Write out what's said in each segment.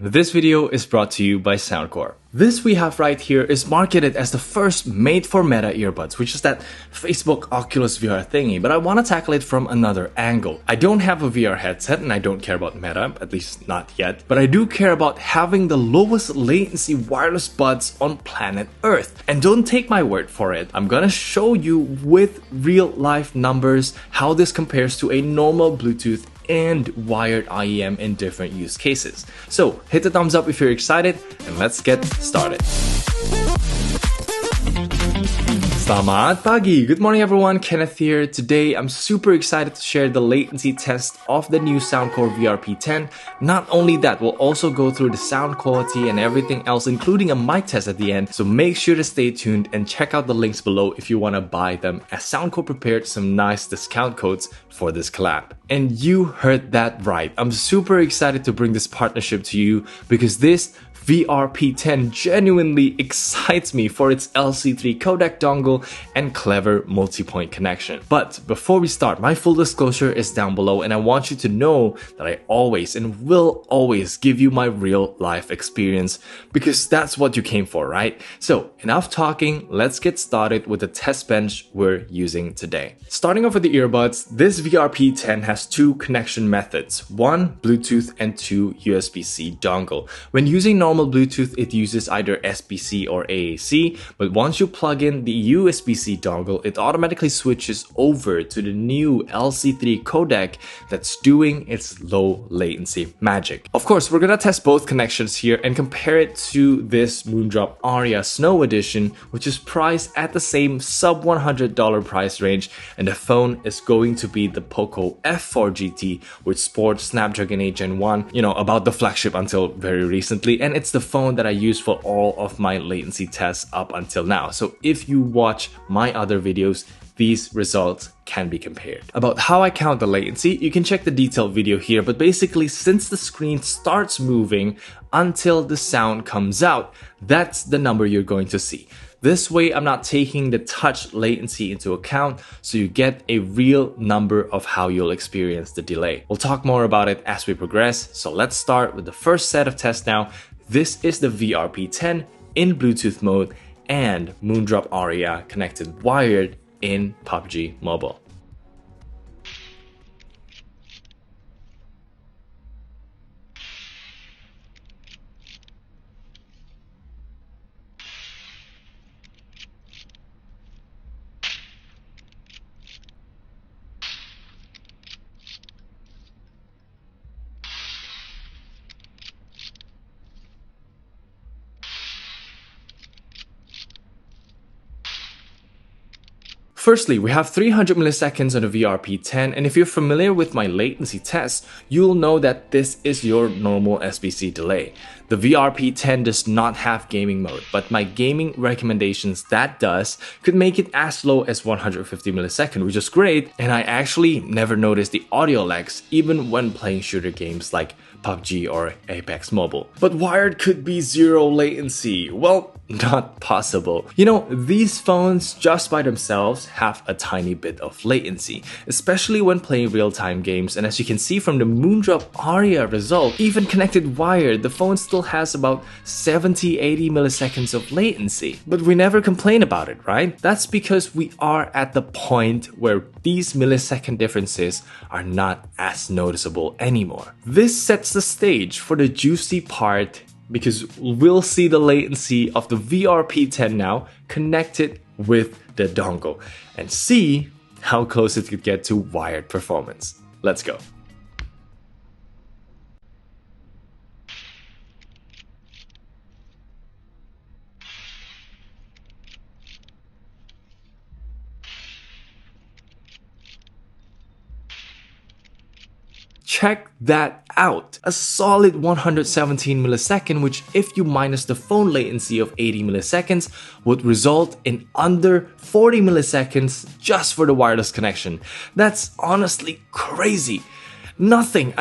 This video is brought to you by Soundcore. This we have right here is marketed as the first made-for-Meta earbuds, which is that Facebook Oculus VR thingy, but I want to tackle it from another angle. I don't have a VR headset and I don't care about Meta, at least not yet, but I do care about having the lowest latency wireless buds on planet Earth. And don't take my word for it, I'm gonna show you with real-life numbers how this compares to a normal Bluetooth and wired IEM in different use cases. So hit the thumbs up if you're excited and let's get started. Selamat pagi! Good morning everyone, Kenneth here. Today I'm super excited to share the latency test of the new Soundcore VR P10. Not only that, we'll also go through the sound quality and everything else, including a mic test at the end. So make sure to stay tuned and check out the links below if you want to buy them, as Soundcore prepared some nice discount codes for this collab. And you heard that right. I'm super excited to bring this partnership to you because this VR P10 genuinely excites me for its LC3 codec dongle and clever multi-point connection. But before we start, my full disclosure is down below and I want you to know that I always and will always give you my real life experience because that's what you came for, right? So enough talking, let's get started with the test bench we're using today. Starting off with the earbuds, this VR P10 has two connection methods, one Bluetooth and two USB-C dongle. When using normal Bluetooth, it uses either SBC or AAC, but once you plug in the USB-C dongle, it automatically switches over to the new LC3 codec that's doing its low latency magic. Of course, we're gonna test both connections here and compare it to this Moondrop Aria Snow Edition, which is priced at the same sub $100 price range, and the phone is going to be the Poco F4 GT with Sport Snapdragon 8 Gen 1, about the flagship until very recently, and it's the phone that I use for all of my latency tests up until now. So if you watch my other videos, these results can be compared. About how I count the latency, you can check the detailed video here, but basically since the screen starts moving until the sound comes out, that's the number you're going to see. This way, I'm not taking the touch latency into account, so you get a real number of how you'll experience the delay. We'll talk more about it as we progress, so let's start with the first set of tests now. This is the VR P10 in Bluetooth mode and Moondrop Aria connected wired in PUBG Mobile. Firstly, we have 300 milliseconds on the VR P10, and if you're familiar with my latency tests, you'll know that this is your normal SBC delay. The VR P10 does not have gaming mode, but my gaming recommendations that does could make it as low as 150 milliseconds, which is great, and I actually never noticed the audio lags even when playing shooter games like PUBG or Apex Mobile. But wired could be zero latency. Well, not possible. These phones just by themselves have a tiny bit of latency, especially when playing real-time games, and as you can see from the Moondrop Aria result, even connected wired, the phone still has about 70-80 milliseconds of latency. But we never complain about it, right? That's because we are at the point where these millisecond differences are not as noticeable anymore. This sets the stage for the juicy part because we'll see the latency of the VR P10 now connected with the dongle and see how close it could get to wired performance. Let's go. Check that out! A solid 117 millisecond, which if you minus the phone latency of 80 milliseconds would result in under 40 milliseconds just for the wireless connection. That's honestly crazy. Nothing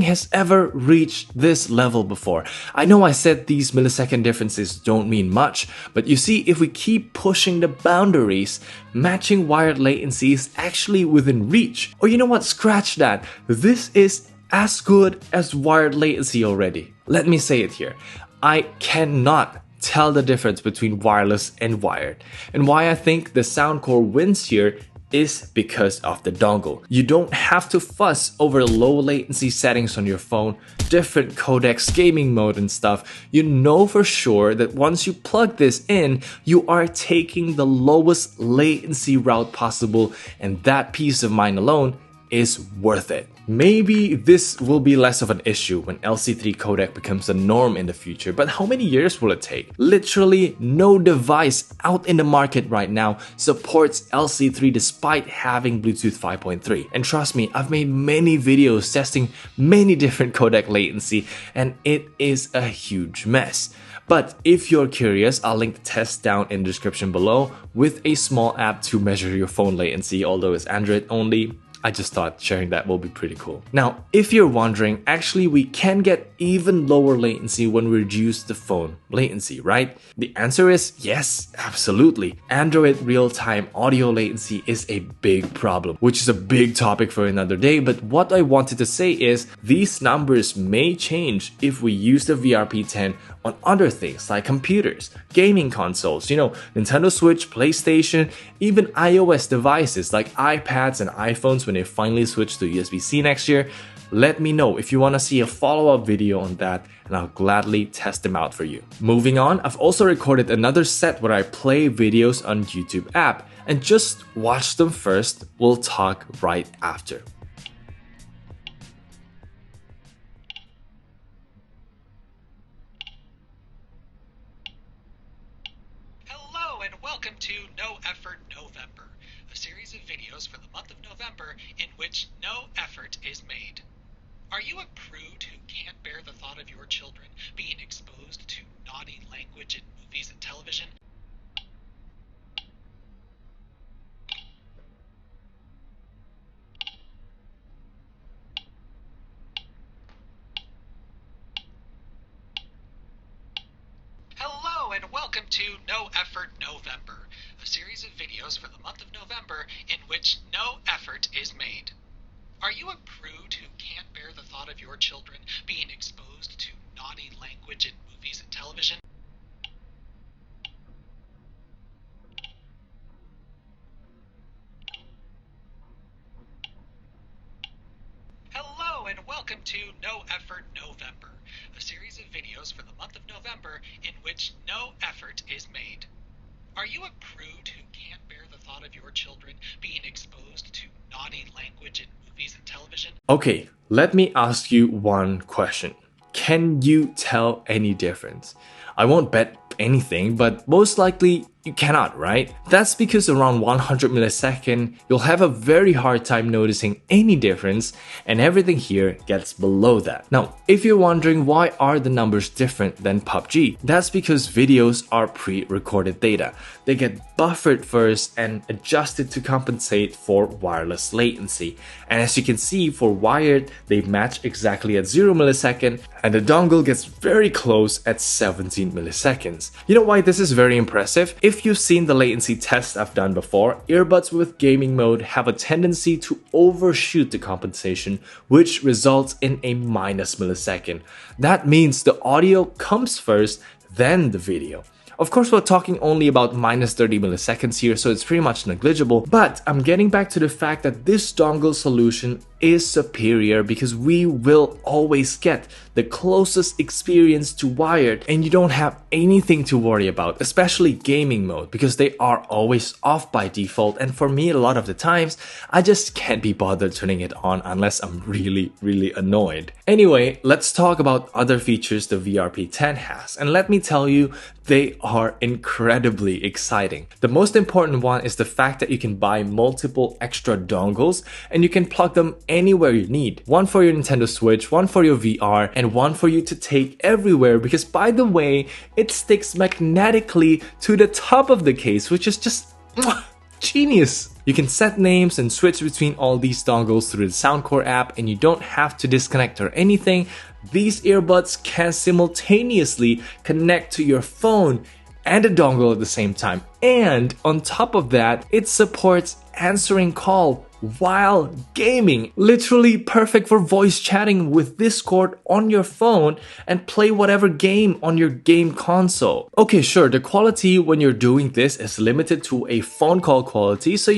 has ever reached this level before. I know I said these millisecond differences don't mean much, but you see, if we keep pushing the boundaries, matching wired latency is actually within reach. Or you know what, scratch that. This is as good as wired latency already. Let me say it here. I cannot tell the difference between wireless and wired. And why I think the Soundcore wins here is because of the dongle. You don't have to fuss over low latency settings on your phone, different codecs, gaming mode and stuff. You know for sure that once you plug this in, you are taking the lowest latency route possible, and that peace of mind alone is worth it. Maybe this will be less of an issue when LC3 codec becomes the norm in the future, but how many years will it take? Literally no device out in the market right now supports LC3 despite having Bluetooth 5.3. And trust me, I've made many videos testing many different codec latency, and it is a huge mess. But if you're curious, I'll link the test down in the description below with a small app to measure your phone latency, although it's Android only. I just thought sharing that will be pretty cool. Now, if you're wondering, actually we can get even lower latency when we reduce the phone latency, right? The answer is yes, absolutely. Android real-time audio latency is a big problem, which is a big topic for another day, but what I wanted to say is these numbers may change if we use the VR P10 on other things like computers, gaming consoles, Nintendo Switch, PlayStation, even iOS devices like iPads and iPhones when they finally switch to USB-C next year. Let me know if you want to see a follow-up video on that, and I'll gladly test them out for you. Moving on, I've also recorded another set where I play videos on YouTube app, and just watch them first, we'll talk right after. Welcome to No Effort November, a series of videos for the month of November in which no effort is made. Are you a prude who can't bear the thought of your children being exposed to naughty language in movies and television? Hello and welcome to No Effort November, a series of videos for the month of November in which no effort is made. Are you a prude who can't bear the thought of your children being exposed to naughty language in movies and television? Hello and welcome to No Effort November, a series of videos for the month of November in which no effort is made. Are you a prude who can't bear the thought of your children being exposed to naughty language in movies and television? Okay, let me ask you one question. Can you tell any difference? I won't bet anything, but most likely you cannot, right? That's because around 100 millisecond, you'll have a very hard time noticing any difference, and everything here gets below that. Now, if you're wondering why are the numbers different than PUBG, that's because videos are pre-recorded data. They get buffered first and adjusted to compensate for wireless latency. And as you can see, for wired, they match exactly at 0 millisecond, and the dongle gets very close at 17 milliseconds. You know why this is very impressive? If you've seen the latency test I've done before, earbuds with gaming mode have a tendency to overshoot the compensation, which results in a minus millisecond. That means the audio comes first, then the video. Of course, we're talking only about minus 30 milliseconds here, so it's pretty much negligible, but I'm getting back to the fact that this dongle solution is superior because we will always get the closest experience to wired, and you don't have anything to worry about, especially gaming mode, because they are always off by default, and for me a lot of the times I just can't be bothered turning it on unless I'm really annoyed. Anyway, let's talk about other features the VR P10 has, and let me tell you, they are incredibly exciting. The most important one is the fact that you can buy multiple extra dongles and you can plug them anywhere you need. One for your Nintendo Switch, one for your VR, and one for you to take everywhere, because by the way, it sticks magnetically to the top of the case, which is just genius. You can set names and switch between all these dongles through the Soundcore app, and you don't have to disconnect or anything. These earbuds can simultaneously connect to your phone and a dongle at the same time. And on top of that, it supports answering call while gaming. Literally perfect for voice chatting with Discord on your phone and play whatever game on your game console. Okay, sure, the quality when you're doing this is limited to a phone call quality, so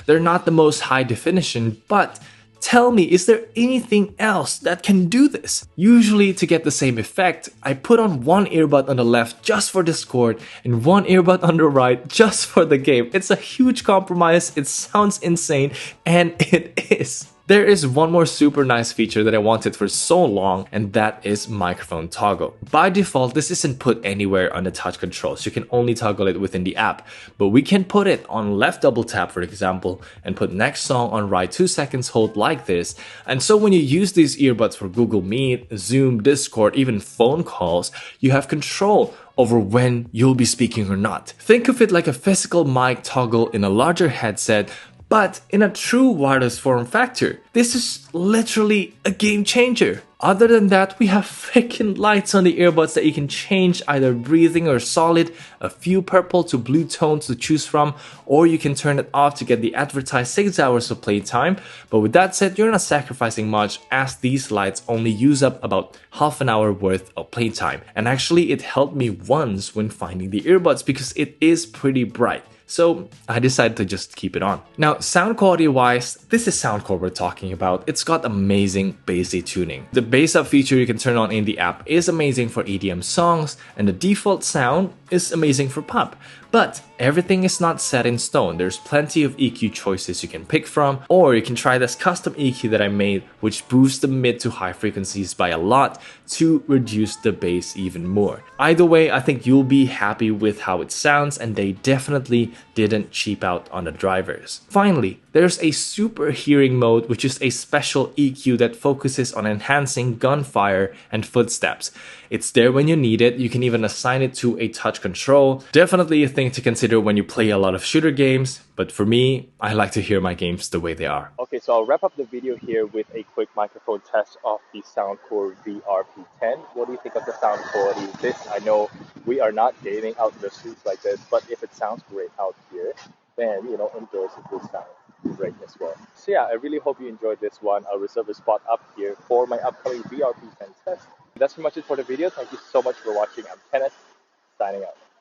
they're not the most high definition, but tell me, is there anything else that can do this? Usually, to get the same effect, I put on one earbud on the left just for Discord and one earbud on the right just for the game. It's a huge compromise, it sounds insane, and it is. There is one more super nice feature that I wanted for so long, and that is microphone toggle. By default, this isn't put anywhere on the touch controls. You can only toggle it within the app, but we can put it on left double tap, for example, and put next song on right 2 seconds hold like this. And so when you use these earbuds for Google Meet, Zoom, Discord, even phone calls, you have control over when you'll be speaking or not. Think of it like a physical mic toggle in a larger headset, but in a true wireless form factor. This is literally a game changer. Other than that, we have freaking lights on the earbuds that you can change either breathing or solid, a few purple to blue tones to choose from, or you can turn it off to get the advertised 6 hours of playtime. But with that said, you're not sacrificing much, as these lights only use up about half an hour worth of playtime. And actually, it helped me once when finding the earbuds because it is pretty bright. So I decided to just keep it on. Now, sound quality wise, this is Soundcore we're talking about. It's got amazing bassy tuning. The bass up feature you can turn on in the app is amazing for EDM songs, and the default sound is amazing for pop. But everything is not set in stone. There's plenty of EQ choices you can pick from, or you can try this custom EQ that I made, which boosts the mid to high frequencies by a lot to reduce the bass even more. Either way, I think you'll be happy with how it sounds, and they definitely didn't cheap out on the drivers. Finally, there's a super hearing mode, which is a special EQ that focuses on enhancing gunfire and footsteps. It's there when you need it. You can even assign it to a touch control. Definitely a thing to consider when you play a lot of shooter games, but for me, I like to hear my games the way they are. Okay, so I'll wrap up the video here with a quick microphone test of the Soundcore VR P10. What do you think of the sound quality of this? I know we are not gaming out in the streets like this, but if it sounds great out here, then, indoors it will sound great as well. So yeah, I really hope you enjoyed this one. I'll reserve a spot up here for my upcoming VR P10 test. That's pretty much it for the video. Thank you so much for watching. I'm Kenneth, signing out.